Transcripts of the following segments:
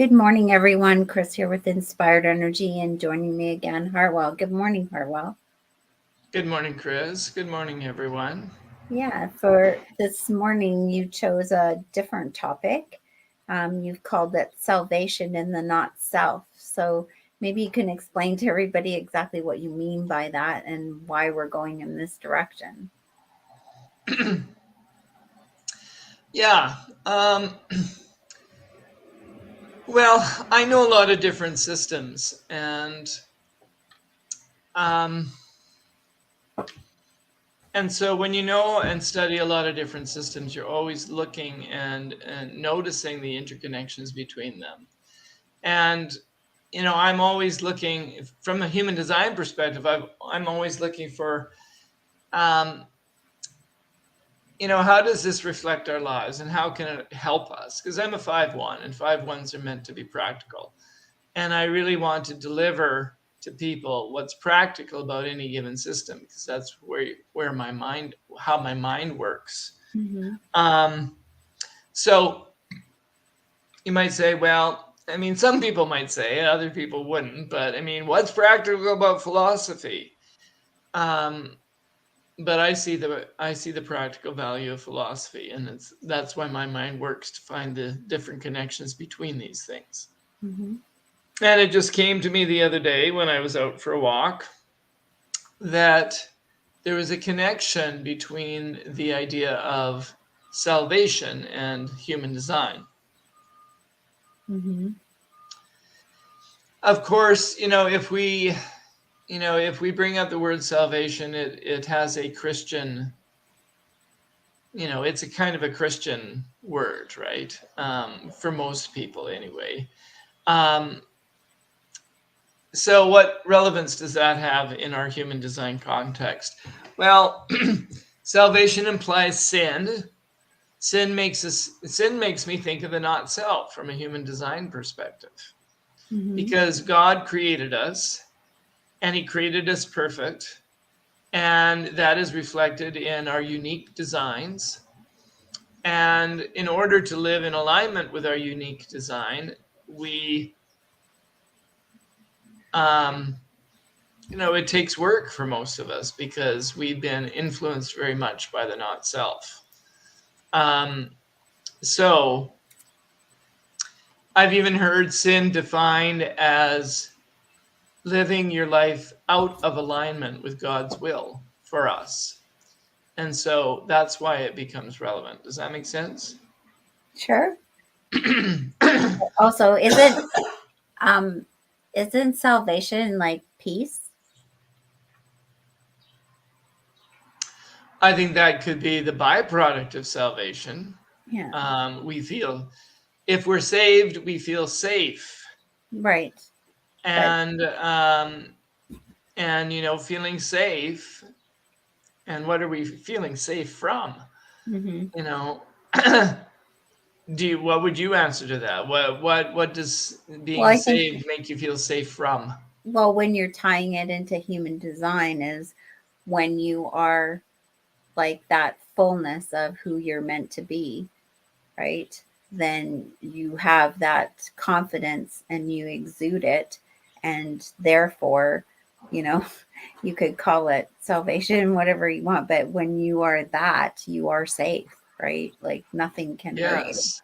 Good morning, everyone. Kris here with Inspired Energy, and joining me again, Hartwell. Good morning, Hartwell. Good morning, Kris. Good morning, everyone. Yeah, for this morning, you chose a different topic. You've called it Salvation in the Not Self. So maybe you can explain to everybody exactly what you mean by that and why we're going in this direction. Yeah. Um, well, I know a lot of different systems, um, and so when you know and study a lot of different systems, you're always looking and noticing the interconnections between them. And I'm always looking from a human design perspective. I'm always looking for um, how does this reflect our lives and how can it help us? Because I'm a 5-1 and 5-1s are meant to be practical. And I really want to deliver to people what's practical about any given system because that's where how my mind works. Mm-hmm. Um, so you might say, well, I mean, some people might say, other people wouldn't, but I mean, what's practical about philosophy? Um, but I see the practical value of philosophy, and that's why my mind works to find the different connections between these things. Mm-hmm. And it just came to me the other day when I was out for a walk that there was a connection between the idea of salvation and human design. Mm-hmm. Of course, if we bring up the word salvation, it has a Christian, it's a kind of a Christian word, right? For most people anyway. Um, so what relevance does that have in our human design context? Well, salvation implies sin. Sin makes me think of the not self from a human design perspective. Mm-hmm. Because God created us and he created us perfect, and that is reflected in our unique designs. And in order to live in alignment with our unique design, we um, it takes work for most of us because we've been influenced very much by the not self. Um, so I've even heard sin defined as living your life out of alignment with God's will for us. And so that's why it becomes relevant. Does that make sense? Sure. Also, um isn't salvation like peace? I think that could be the byproduct of salvation. Yeah. We feel, if we're saved, we feel safe. Right. But And feeling safe. And what are we feeling safe from? mm-hmm. You know, what would you answer to that? What does Well, being I think saved make you feel safe from? when you're tying it into human design is when you are like that fullness of who you're meant to be, right? Then you have that confidence and you exude it, and therefore, you know, you could call it salvation, whatever you want, but when you are that, you are safe, right? Like nothing can hurt you. Yes.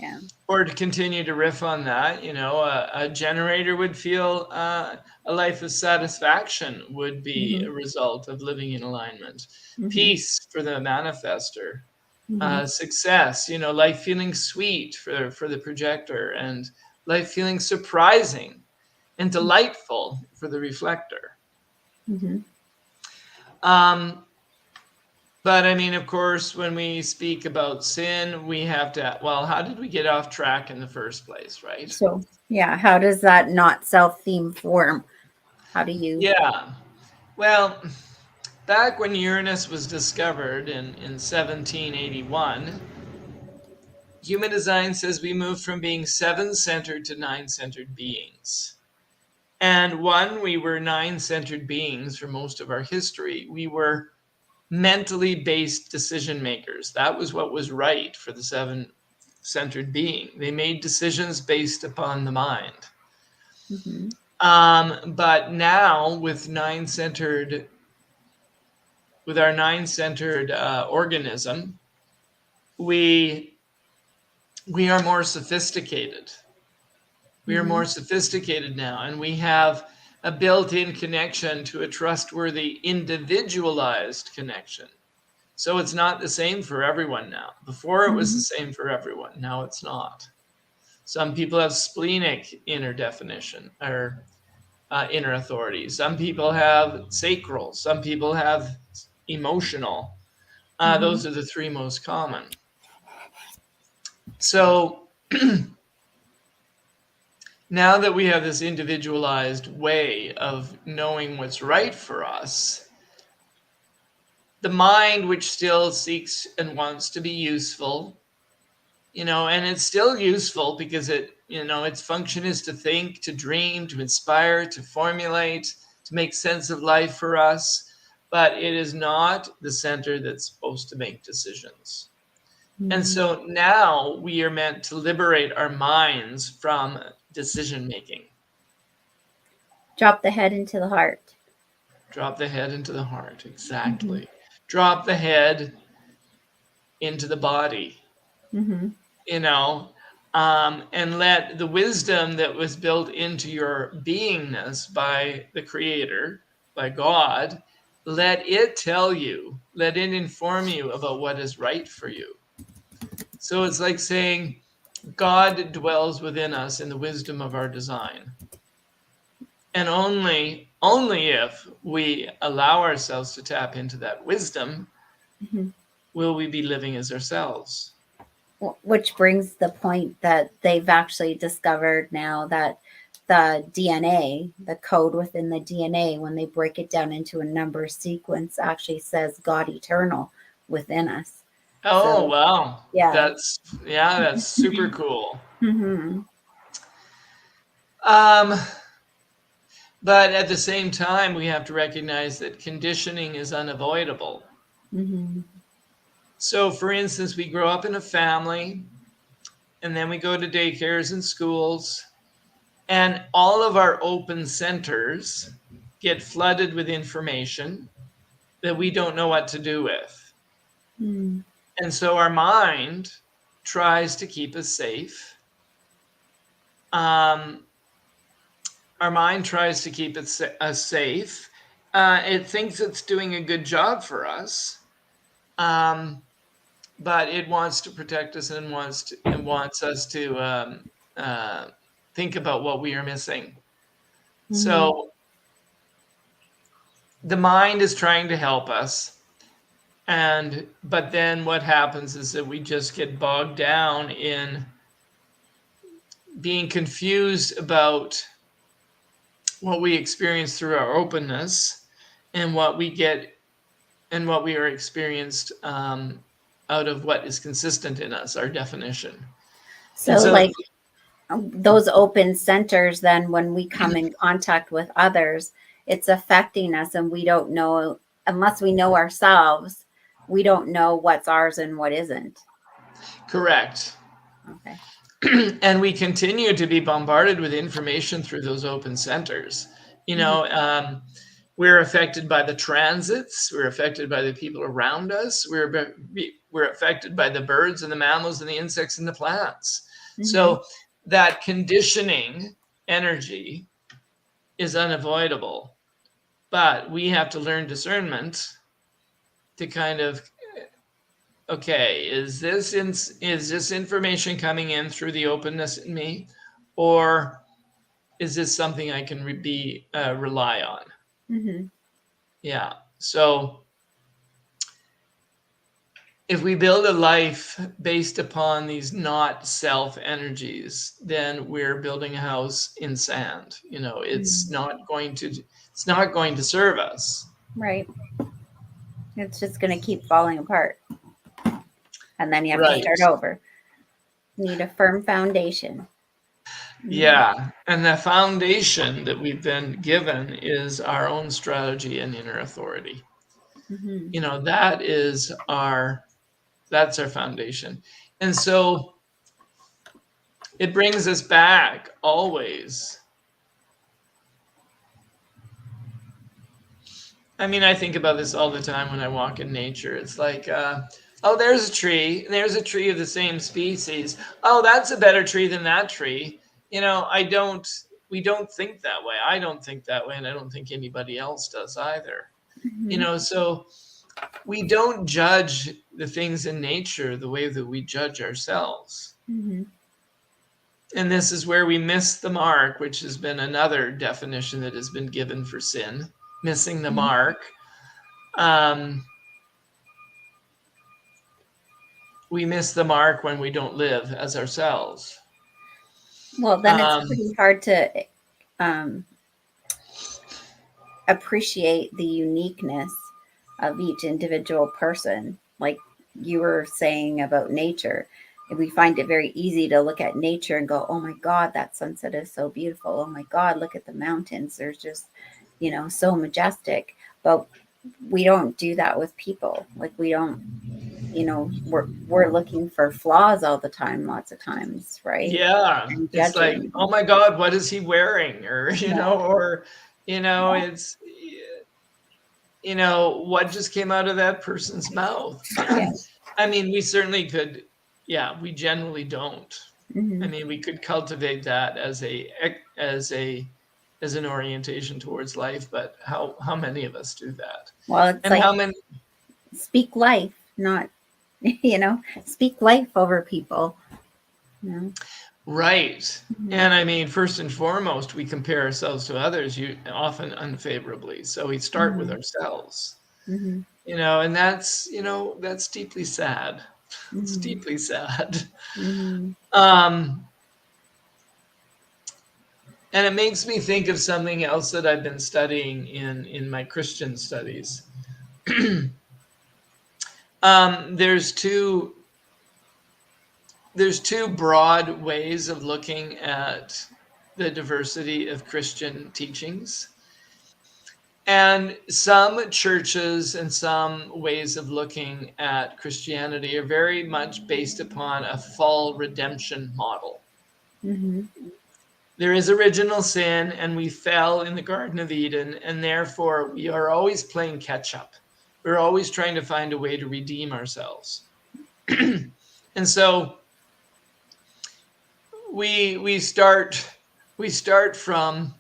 Yeah. Or to continue to riff on that, a generator would feel a life of satisfaction would be Mm-hmm. a result of living in alignment. Mm-hmm. Peace for the manifester, Mm-hmm. success, life feeling sweet for the projector, and life feeling surprising and delightful for the reflector. Mm-hmm. Um, but I mean, of course, when we speak about sin, we have to, well, how did we get off track in the first place, right? So, yeah, how does that not self theme form? How do you? Yeah. Well, back when Uranus was discovered in 1781, human design says we moved from being seven-centered to nine-centered beings. And we were nine-centered beings for most of our history. We were mentally based decision makers. That was what was right for the centered being. They made decisions based upon the mind. Mm-hmm. But now with our nine-centered organism, we are more sophisticated. We are more sophisticated now, and we have a built-in connection to a trustworthy, individualized connection. So it's not the same for everyone now. Before it was the same for everyone. Now it's not. Some people have splenic inner definition or inner authority. Some people have sacral. Some people have emotional. Those are the three most common. So now that we have this individualized way of knowing what's right for us, the mind, which still seeks and wants to be useful, and it's still useful because its function is to think, to dream, to inspire, to formulate, to make sense of life for us, but it is not the center that's supposed to make decisions. And so now we are meant to liberate our minds from decision making. Drop the head into the heart. Drop the head into the heart. Exactly. Drop the head into the body. And let the wisdom that was built into your beingness by the Creator, by God, let it tell you, let it inform you about what is right for you. So it's like saying, God dwells within us in the wisdom of our design. And only if we allow ourselves to tap into that wisdom will we be living as ourselves. Which brings the point that they've actually discovered now that the DNA, the code within the DNA, when they break it down into a number sequence, actually says God eternal within us. Oh, so, wow. Yeah. That's super cool. But at the same time, we have to recognize that conditioning is unavoidable. So, for instance, we grow up in a family, and then we go to daycares and schools, and all of our open centers get flooded with information that we don't know what to do with. And so our mind tries to keep us safe. Our mind tries to keep us safe. It thinks it's doing a good job for us, but it wants to protect us and wants us to think about what we are missing. So the mind is trying to help us. But then what happens is that we just get bogged down in being confused about what we experience through our openness and what we get and what we are experienced out of what is consistent in us, our definition. So like those open centers, then when we come in contact with others, it's affecting us, and we don't know, unless we know ourselves, we don't know what's ours and what isn't. Correct. Okay. And we continue to be bombarded with information through those open centers. We're affected by the transits. We're affected by the people around us. We're affected by the birds and the mammals and the insects and the plants. So that conditioning energy is unavoidable, but we have to learn discernment to kind of, okay, is this information coming in through the openness in me, or is this something I can rely on? Yeah. So if we build a life based upon these not self energies, then we're building a house in sand. It's not going to serve us. Right. It's just going to keep falling apart. And then you have to start over. You need a firm foundation. Yeah. And the foundation that we've been given is our own strategy and inner authority. That's our foundation. And so It brings us back always. I mean, I think about this all the time when I walk in nature. It's like, oh, there's a tree, and there's a tree of the same species. Oh, that's a better tree than that tree. We don't think that way. I don't think that way, and I don't think anybody else does either. Mm-hmm. So we don't judge the things in nature the way that we judge ourselves. Mm-hmm. And this is where we miss the mark, which has been another definition that has been given for sin, missing the mark. Um, we miss the mark when we don't live as ourselves. Well, then it's Um, pretty hard to um, appreciate the uniqueness of each individual person. Like you were saying about nature, we find it very easy to look at nature and go, oh my God, that sunset is so beautiful. Oh my God, look at the mountains. There's just, so majestic. But we don't do that with people. Like we don't, we're looking for flaws all the time, lots of times, right? yeah, And it's like, judging. oh my God, what is he wearing? Or, Yeah. Yeah. it's, what just came out of that person's mouth? Yeah. I mean, we certainly could, yeah, we generally don't. I Hmm. mean, we could cultivate that as a as an orientation towards life, but how many of us do that? Well, it's And like how many? speak life, not, speak life over people. You know? Right. Mhm. And I mean, first and foremost, we compare ourselves to others, often unfavorably. So we start with Mhm. ourselves, Mhm. and that's deeply sad. It's Mhm. deeply sad. Mhm. Um, and it makes me think of something else that I've been studying in my Christian studies. There's two broad ways of looking at the diversity of Christian teachings. And some churches and some ways of looking at Christianity are very much based upon a fall redemption model. Mhm. There is original sin, and we fell in the Garden of Eden, and therefore we are always playing catch up. We're always trying to find a way to redeem ourselves. And so we start we start from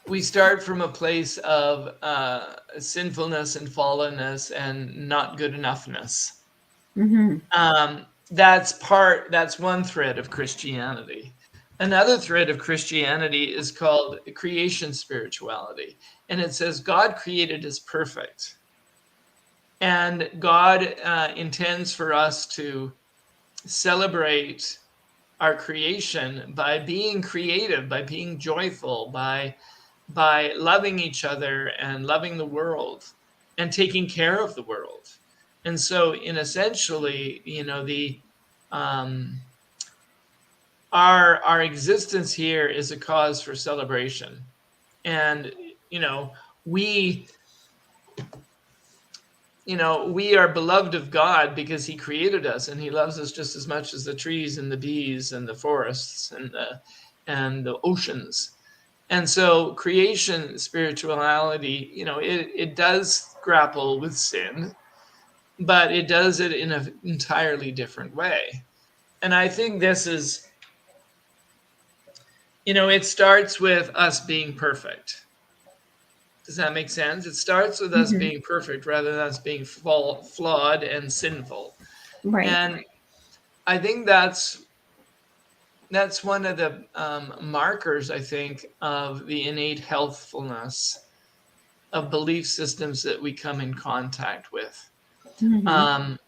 a place of sinfulness and fallenness and not good enoughness. Mhm. That's one thread of Christianity. Another thread of Christianity is called creation spirituality, and it says God created us perfect, and God intends for us to celebrate our creation by being creative, by being joyful, by loving each other and loving the world and taking care of the world. And so, in essentially, the um, our existence here is a cause for celebration, and you know we we are beloved of God because He created us, and He loves us just as much as the trees and the bees and the forests and the oceans. And so creation spirituality, it does grapple with sin, but it does it in an entirely different way. And I think this is, it starts with us being perfect. Does that make sense? It starts with us Mhm. being perfect rather than us being flawed and sinful. Right. And I think that's one of the markers, I think, of the innate healthfulness of belief systems that we come in contact with. Mhm. Um,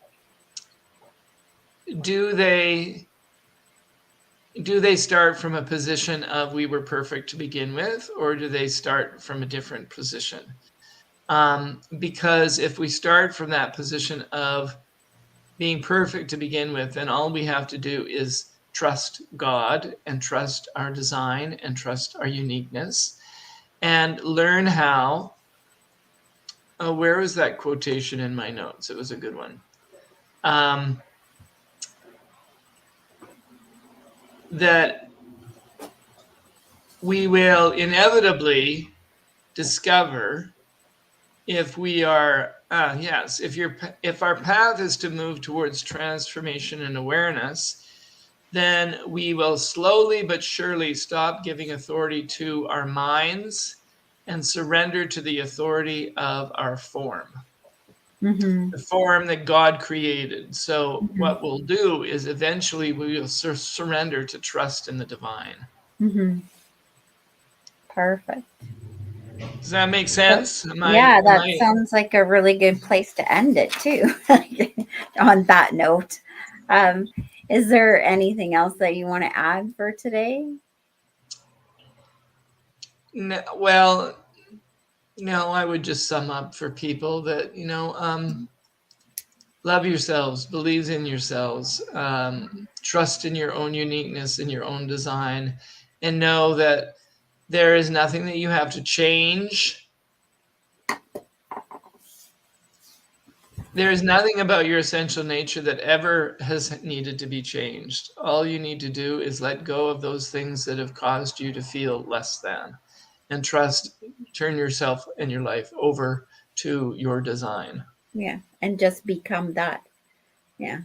do they do they start from a position of we were perfect to begin with, or do they start from a different position? Because if we start from that position of being perfect to begin with, then all we have to do is trust God and trust our design and trust our uniqueness and learn how. Where was that quotation in my notes? It was a good one. Um, that we will inevitably discover if we are if our path is to move towards transformation and awareness, then we will slowly but surely stop giving authority to our minds and surrender to the authority of our form, Mm-hmm. the form that God created. So Mm-hmm. what we'll do is eventually we will surrender to trust in the divine. Mm-hmm. Perfect. Does that make So, sense? yeah, Am that I sounds like a really good place to end it too. On that note, um, is there anything else that you want to add for today? well, no, I would just sum up for people that, love yourselves, believe in yourselves, trust in your own uniqueness and your own design, and know that there is nothing that you have to change. There is nothing about your essential nature that ever has needed to be changed. All you need to do is let go of those things that have caused you to feel less than, and turn yourself and your life over to your design. Yeah, and just become that. Yeah,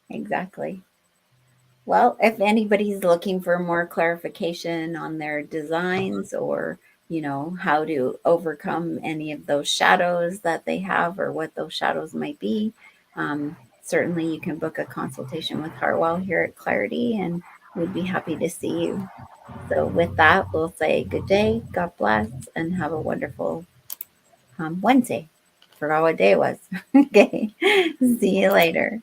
exactly. Well, if anybody's looking for more clarification on their designs or, how to overcome any of those shadows that they have or what those shadows might be, certainly you can book a consultation with Hartwell here at Clair-i-tea, and we'd be happy to see you. So, with that, we'll say good day, God bless, and have a wonderful Wednesday. Forgot what day it was. Okay. See you later.